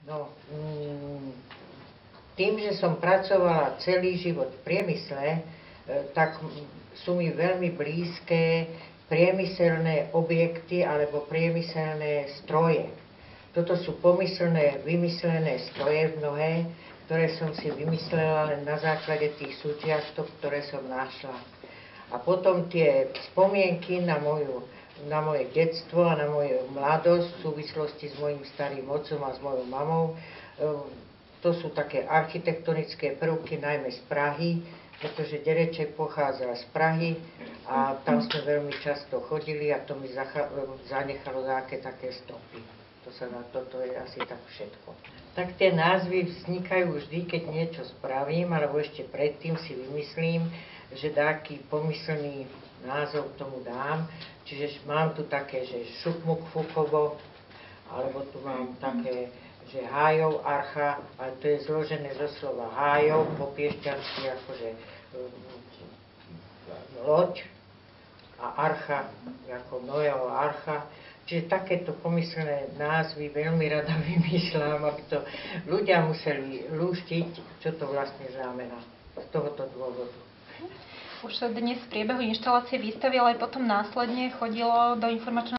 No, tým, že som pracovala celý život v priemysle, tak sú mi veľmi blízke priemyselné objekty alebo priemyselné stroje. Toto sú pomyselné, vymyslené stroje mnohé, ktoré som si vymyslela len na základe tých súčiastok, ktoré som našla. A potom tie spomienky na moje detstvo a na moju mladosť v súvislosti s mojím starým otcom a s mojou mamou, to sú také architektonické prvky, najmä z Prahy, pretože dereček pochádza z Prahy a tam sme veľmi často chodili a to mi zanechalo také stopy. Toto je asi tak všetko. Tak tie názvy vznikajú vždy, keď niečo spravím, alebo ešte predtým si vymyslím, že taký pomyslný názov tomu dám. Čiže mám tu také, že Šupmukfukovo, alebo tu mám také, že Hájov archa, ale to je zložené zo slova Hájov, po piešťansky akože loď a archa, ako Noého archa. Čiže takéto pomyselné názvy veľmi rada vymýšľam, aby to ľudia museli lúštiť, čo to vlastne znamená z tohoto dôvodu. Už dnes v priebehu inštalácie výstavy, ale aj potom následne chodilo do informačného